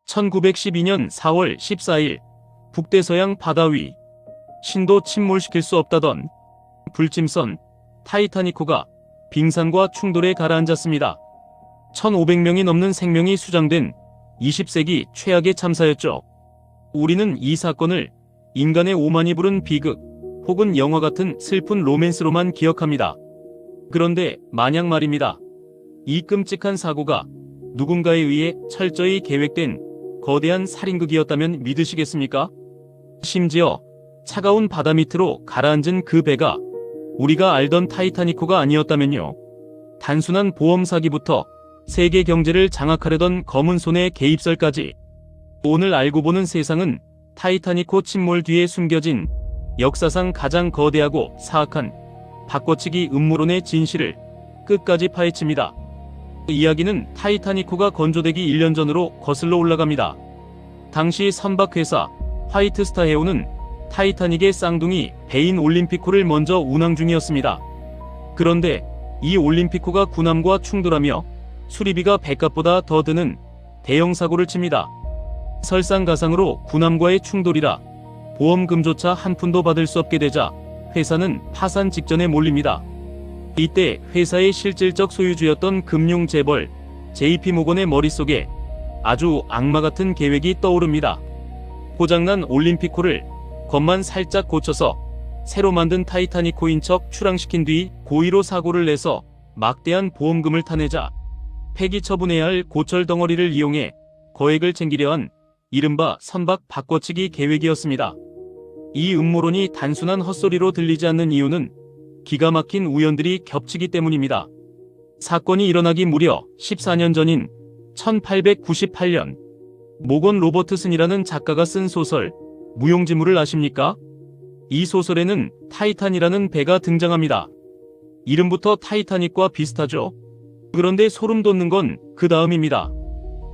1912년 4월 14일 북대서양 바다 위 신도 침몰시킬 수 없다던 불침선 타이타니코가 빙산과 충돌에 가라앉았습니다. 1,500명이 넘는 생명이 수장된 20세기 최악의 참사였죠. 우리는 이 사건을 인간의 오만이 부른 비극 혹은 영화 같은 슬픈 로맨스로만 기억합니다. 그런데 만약 말입니다. 이 끔찍한 사고가 누군가에 의해 철저히 계획된 거대한 살인극이었다면 믿으시겠습니까? 심지어 차가운 바다 밑으로 가라앉은 그 배가 우리가 알던 타이타니코가 아니었다면요. 단순한 보험 사기부터 세계 경제를 장악하려던 검은 손의 개입설까지 오늘 알고 보는 세상은 타이타니코 침몰 뒤에 숨겨진 역사상 가장 거대하고 사악한 바꿔치기 음모론의 진실을 끝까지 파헤칩니다. 이야기는 타이타니코가 건조되기 1년 전으로 거슬러 올라갑니다. 당시 선박회사 화이트스타 해운은 타이타닉의 쌍둥이 배인 올림피코를 먼저 운항 중이었습니다. 그런데 이 올림피코가 군함과 충돌하며 수리비가 배값보다 더 드는 대형 사고를 칩니다. 설상가상으로 군함과의 충돌이라 보험금조차 한 푼도 받을 수 없게 되자 회사는 파산 직전에 몰립니다. 이때 회사의 실질적 소유주였던 금융재벌 JP모건의 머릿속에 아주 악마 같은 계획이 떠오릅니다. 고장난 올림피코를 겉만 살짝 고쳐서 새로 만든 타이타니코인 척 출항시킨 뒤 고의로 사고를 내서 막대한 보험금을 타내자 폐기 처분해야 할 고철 덩어리를 이용해 거액을 챙기려 한 이른바 선박 바꿔치기 계획이었습니다. 이 음모론이 단순한 헛소리로 들리지 않는 이유는 기가 막힌 우연들이 겹치기 때문입니다. 사건이 일어나기 무려 14년 전인 1898년 모건 로버트슨이라는 작가가 쓴 소설 무용지물을 아십니까? 이 소설에는 타이탄이라는 배가 등장합니다. 이름부터 타이타닉과 비슷하죠? 그런데 소름 돋는 건 그 다음입니다.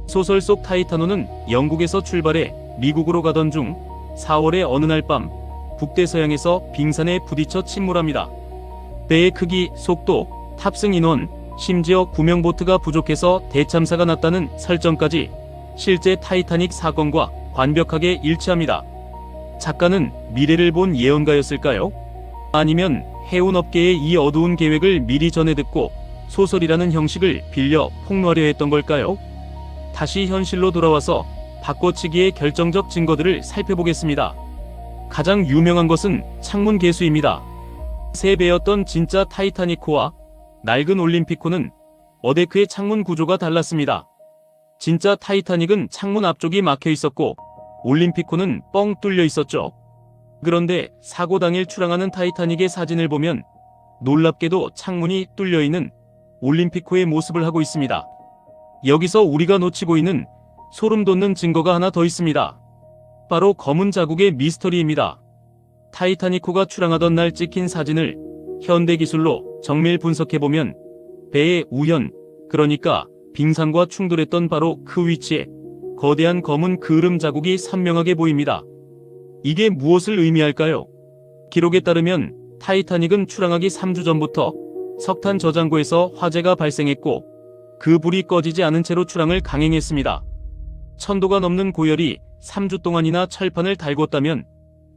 소설 속 타이타노는 영국에서 출발해 미국으로 가던 중 4월의 어느 날 밤 북대서양에서 빙산에 부딪혀 침몰합니다. 배의 크기, 속도, 탑승 인원, 심지어 구명보트가 부족해서 대참사가 났다는 설정까지 실제 타이타닉 사건과 완벽하게 일치합니다. 작가는 미래를 본 예언가였을까요? 아니면 해운업계의 이 어두운 계획을 미리 전해 듣고 소설이라는 형식을 빌려 폭로하려 했던 걸까요? 다시 현실로 돌아와서 바꿔치기의 결정적 증거들을 살펴보겠습니다. 가장 유명한 것은 창문 개수입니다. 새 배였던 진짜 타이타니코와 낡은 올림피코는 어데크의 창문 구조가 달랐습니다. 진짜 타이타닉은 창문 앞쪽이 막혀 있었고 올림피코는 뻥 뚫려 있었죠. 그런데 사고 당일 출항하는 타이타닉의 사진을 보면 놀랍게도 창문이 뚫려 있는 올림피코의 모습을 하고 있습니다. 여기서 우리가 놓치고 있는 소름 돋는 증거가 하나 더 있습니다. 바로 검은 자국의 미스터리입니다. 타이타니코가 출항하던 날 찍힌 사진을 현대 기술로 정밀 분석해보면 배의 우현, 그러니까 빙산과 충돌했던 바로 그 위치에 거대한 검은 그을음 자국이 선명하게 보입니다. 이게 무엇을 의미할까요? 기록에 따르면 타이타닉은 출항하기 3주 전부터 석탄 저장고에서 화재가 발생했고 그 불이 꺼지지 않은 채로 출항을 강행했습니다. 1000도가 넘는 고열이 3주 동안이나 철판을 달궜다면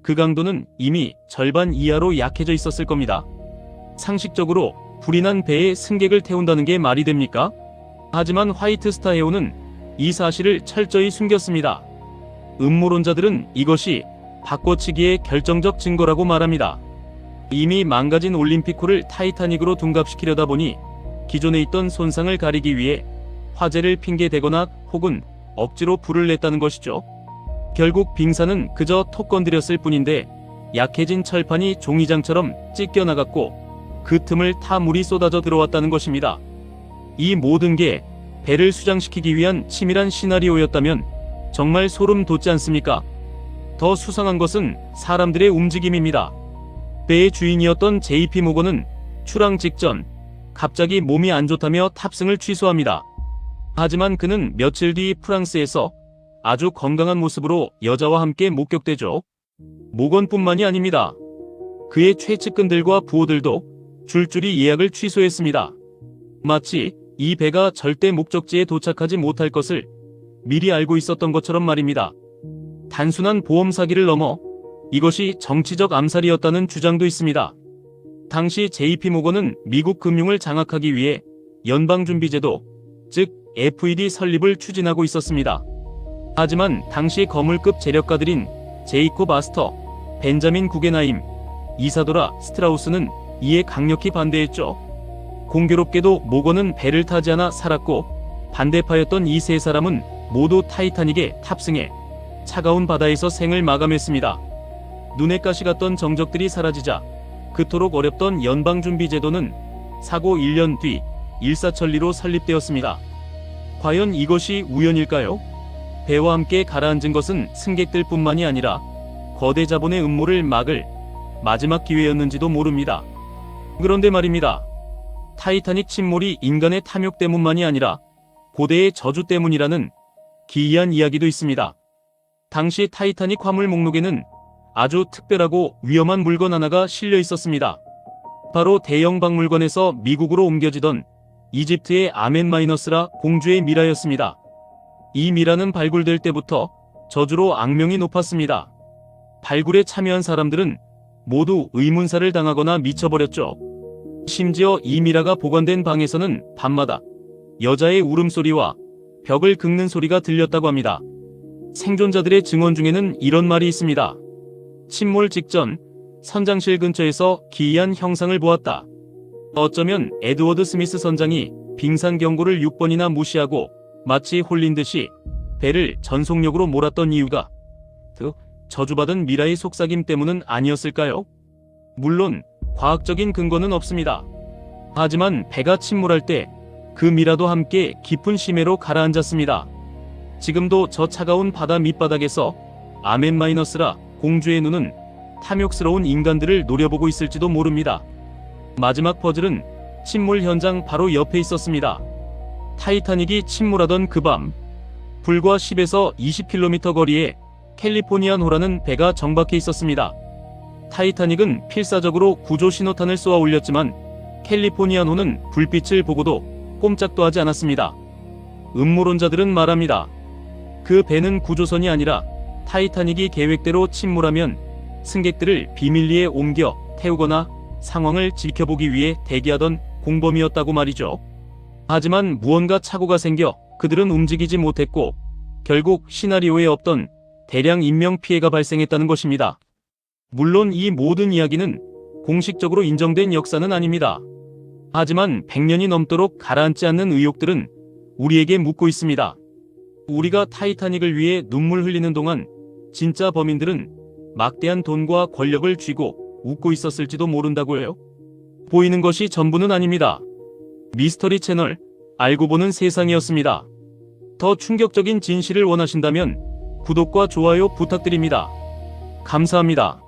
그 강도는 이미 절반 이하로 약해져 있었을 겁니다. 상식적으로 불이 난 배에 승객을 태운다는 게 말이 됩니까? 하지만 화이트스타 해운은 이 사실을 철저히 숨겼습니다. 음모론자들은 이것이 바꿔치기의 결정적 증거라고 말합니다. 이미 망가진 올림피코를 타이타닉으로 둔갑시키려다 보니 기존에 있던 손상을 가리기 위해 화재를 핑계대거나 혹은 억지로 불을 냈다는 것이죠. 결국 빙산은 그저 톡 건드렸을 뿐인데 약해진 철판이 종이장처럼 찢겨나갔고 그 틈을 타 물이 쏟아져 들어왔다는 것입니다. 이 모든 게 배를 수장시키기 위한 치밀한 시나리오였다면 정말 소름 돋지 않습니까? 더 수상한 것은 사람들의 움직임입니다. 배의 주인이었던 JP모건은 출항 직전 갑자기 몸이 안 좋다며 탑승을 취소합니다. 하지만 그는 며칠 뒤 프랑스에서 아주 건강한 모습으로 여자와 함께 목격되죠. 모건뿐만이 아닙니다. 그의 최측근들과 부호들도 줄줄이 예약을 취소했습니다. 마치 이 배가 절대 목적지에 도착하지 못할 것을 미리 알고 있었던 것처럼 말입니다. 단순한 보험 사기를 넘어 이것이 정치적 암살이었다는 주장도 있습니다. 당시 JP모건은 미국 금융을 장악하기 위해 연방준비제도, 즉 FED 설립을 추진하고 있었습니다. 하지만 당시 거물급 재력가들인 제이콥 아스터, 벤자민 구겐하임, 이사도라 스트라우스는 이에 강력히 반대했죠. 공교롭게도 모건은 배를 타지 않아 살았고 반대파였던 이 세 사람은 모두 타이타닉에 탑승해 차가운 바다에서 생을 마감했습니다. 눈에 가시 갔던 정적들이 사라지자 그토록 어렵던 연방준비제도는 사고 1년 뒤 일사천리로 설립되었습니다. 과연 이것이 우연일까요? 배와 함께 가라앉은 것은 승객들뿐만이 아니라 거대 자본의 음모를 막을 마지막 기회였는지도 모릅니다. 그런데 말입니다. 타이타닉 침몰이 인간의 탐욕 때문만이 아니라 고대의 저주 때문이라는 기이한 이야기도 있습니다. 당시 타이타닉 화물 목록에는 아주 특별하고 위험한 물건 하나가 실려 있었습니다. 바로 대형 박물관에서 미국으로 옮겨지던 이집트의 아멘마이너스라 공주의 미라였습니다. 이 미라는 발굴될 때부터 저주로 악명이 높았습니다. 발굴에 참여한 사람들은 모두 의문사를 당하거나 미쳐버렸죠. 심지어 이 미라가 보관된 방에서는 밤마다 여자의 울음소리와 벽을 긁는 소리가 들렸다고 합니다. 생존자들의 증언 중에는 이런 말이 있습니다. 침몰 직전 선장실 근처에서 기이한 형상을 보았다. 어쩌면 에드워드 스미스 선장이 빙산 경고를 6번이나 무시하고 마치 홀린 듯이 배를 전속력으로 몰았던 이유가 그 저주받은 미라의 속삭임 때문은 아니었을까요? 물론 과학적인 근거는 없습니다. 하지만 배가 침몰할 때 그 미라도 함께 깊은 심해로 가라앉았습니다. 지금도 저 차가운 바다 밑바닥에서 아멘마이너스라 공주의 눈은 탐욕스러운 인간들을 노려보고 있을지도 모릅니다. 마지막 퍼즐은 침몰 현장 바로 옆에 있었습니다. 타이타닉이 침몰하던 그 밤, 불과 10에서 20km 거리에 캘리포니안호라는 배가 정박해 있었습니다. 타이타닉은 필사적으로 구조 신호탄을 쏘아 올렸지만 캘리포니안호는 불빛을 보고도 꼼짝도 하지 않았습니다. 음모론자들은 말합니다. 그 배는 구조선이 아니라 타이타닉이 계획대로 침몰하면 승객들을 비밀리에 옮겨 태우거나 상황을 지켜보기 위해 대기하던 공범이었다고 말이죠. 하지만 무언가 착오가 생겨 그들은 움직이지 못했고 결국 시나리오에 없던 대량 인명피해가 발생했다는 것입니다. 물론 이 모든 이야기는 공식적으로 인정된 역사는 아닙니다. 하지만 100년이 넘도록 가라앉지 않는 의혹들은 우리에게 묻고 있습니다. 우리가 타이타닉을 위해 눈물 흘리는 동안 진짜 범인들은 막대한 돈과 권력을 쥐고 웃고 있었을지도 모른다고요. 보이는 것이 전부는 아닙니다. 미스터리 채널 알고 보는 세상이었습니다. 더 충격적인 진실을 원하신다면 구독과 좋아요 부탁드립니다. 감사합니다.